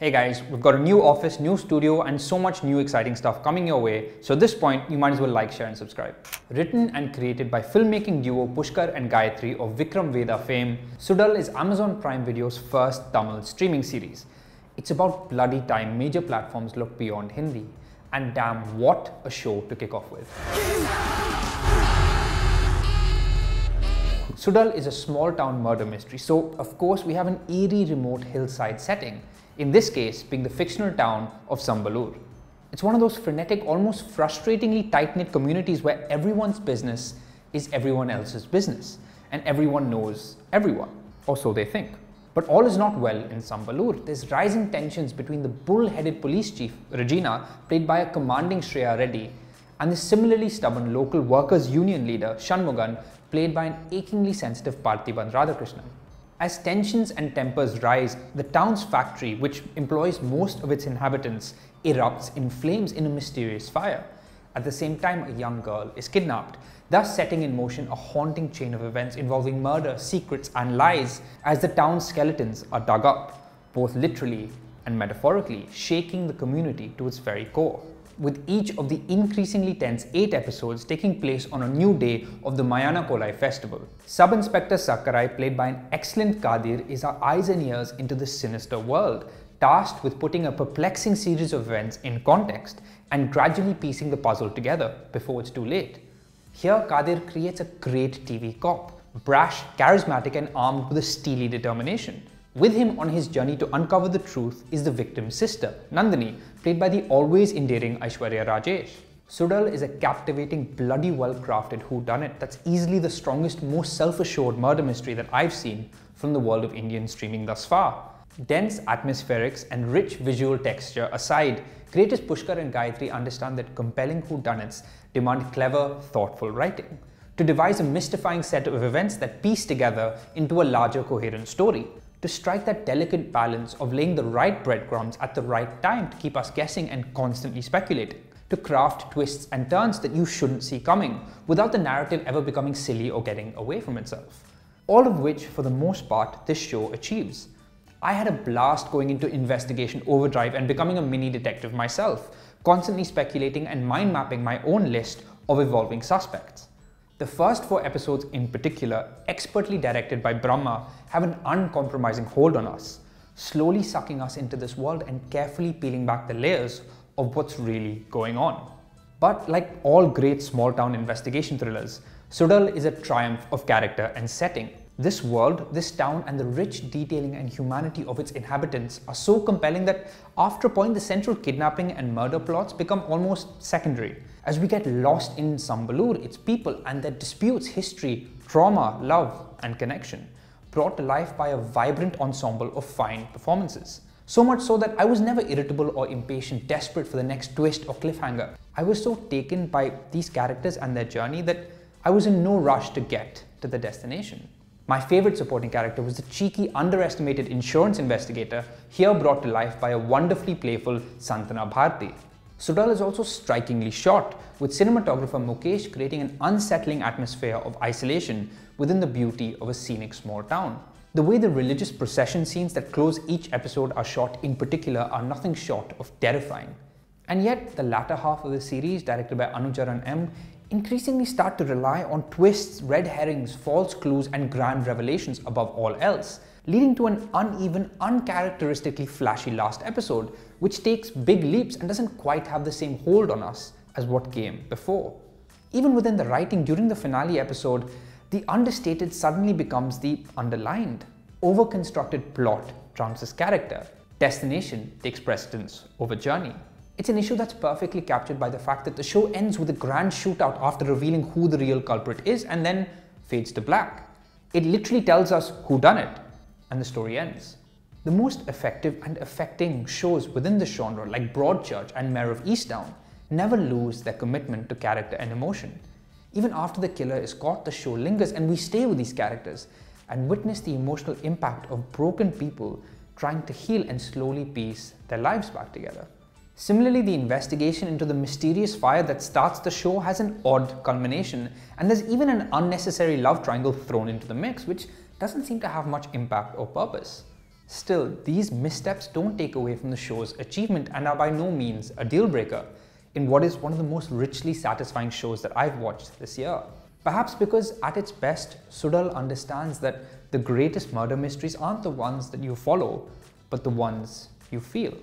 Hey guys, we've got a new office, new studio, and so much new exciting stuff coming your way. So at this point, you might as well like, share, and subscribe. Written and created by filmmaking duo Pushkar and Gayatri of Vikram Veda fame, Suzhal is Amazon Prime Video's first Tamil streaming series. It's about bloody time major platforms look beyond Hindi. And damn, what a show to kick off with. Suzhal is a small town murder mystery, so of course we have an eerie remote hillside setting. In this case, being the fictional town of Sambalur. It's one of those frenetic, almost frustratingly tight-knit communities where everyone's business is everyone else's business, and everyone knows everyone, or so they think. But all is not well in Sambalur. There's rising tensions between the bull-headed police chief, Regina, played by a commanding Shreya Reddy, and the similarly stubborn local workers' union leader, Shanmugan, played by an achingly sensitive Parthiban Radhakrishnan. As tensions and tempers rise, the town's factory, which employs most of its inhabitants, erupts in flames in a mysterious fire. At the same time, a young girl is kidnapped, thus setting in motion a haunting chain of events involving murder, secrets, and lies as the town's skeletons are dug up, both literally and metaphorically, shaking the community to its very core. With each of the increasingly tense 8 episodes taking place on a new day of the Mayana Kolai festival. Sub-Inspector Sakkarai, played by an excellent Kadir, is our eyes and ears into this sinister world, tasked with putting a perplexing series of events in context and gradually piecing the puzzle together before it's too late. Here, Kadir creates a great TV cop, brash, charismatic, and armed with a steely determination. With him on his journey to uncover the truth is the victim's sister, Nandini, played by the always endearing Aishwarya Rajesh. Suzhal is a captivating, bloody well-crafted whodunit that's easily the strongest, most self-assured murder mystery that I've seen from the world of Indian streaming thus far. Dense atmospherics and rich visual texture aside, creators Pushkar and Gayatri understand that compelling whodunits demand clever, thoughtful writing to devise a mystifying set of events that piece together into a larger coherent story. To strike that delicate balance of laying the right breadcrumbs at the right time to keep us guessing and constantly speculating. To craft twists and turns that you shouldn't see coming, without the narrative ever becoming silly or getting away from itself. All of which, for the most part, this show achieves. I had a blast going into investigation overdrive and becoming a mini detective myself, constantly speculating and mind mapping my own list of evolving suspects. The first 4 episodes in particular, expertly directed by Brahma, have an uncompromising hold on us, slowly sucking us into this world and carefully peeling back the layers of what's really going on. But like all great small-town investigation thrillers, Suzhal is a triumph of character and setting. This world, this town, and the rich detailing and humanity of its inhabitants are so compelling that after a point the central kidnapping and murder plots become almost secondary, as we get lost in Sambalur, its people, and their disputes, history, trauma, love, and connection, brought to life by a vibrant ensemble of fine performances. So much so that I was never irritable or impatient, desperate for the next twist or cliffhanger. I was so taken by these characters and their journey that I was in no rush to get to the destination. My favorite supporting character was the cheeky, underestimated insurance investigator, here brought to life by a wonderfully playful Santana Bharti. Suzhal is also strikingly shot, with cinematographer Mukesh creating an unsettling atmosphere of isolation within the beauty of a scenic small town. The way the religious procession scenes that close each episode are shot in particular are nothing short of terrifying. And yet, the latter half of the series, directed by Anucharan M., increasingly start to rely on twists, red herrings, false clues, and grand revelations above all else, leading to an uneven, uncharacteristically flashy last episode, which takes big leaps and doesn't quite have the same hold on us as what came before. Even within the writing during the finale episode, the understated suddenly becomes the underlined. Over-constructed plot trumps its character. Destination takes precedence over journey. It's an issue that's perfectly captured by the fact that the show ends with a grand shootout after revealing who the real culprit is and then fades to black. It literally tells us who done it, and the story ends. The most effective and affecting shows within the genre, like Broadchurch and Mayor of Easttown, never lose their commitment to character and emotion. Even after the killer is caught, the show lingers and we stay with these characters and witness the emotional impact of broken people trying to heal and slowly piece their lives back together. Similarly, the investigation into the mysterious fire that starts the show has an odd culmination, and there's even an unnecessary love triangle thrown into the mix, which doesn't seem to have much impact or purpose. Still, these missteps don't take away from the show's achievement and are by no means a deal breaker in what is one of the most richly satisfying shows that I've watched this year. Perhaps because at its best, Suzhal understands that the greatest murder mysteries aren't the ones that you follow, but the ones you feel.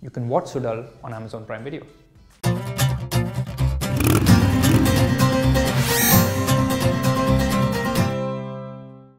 You can watch Suzhal on Amazon Prime Video.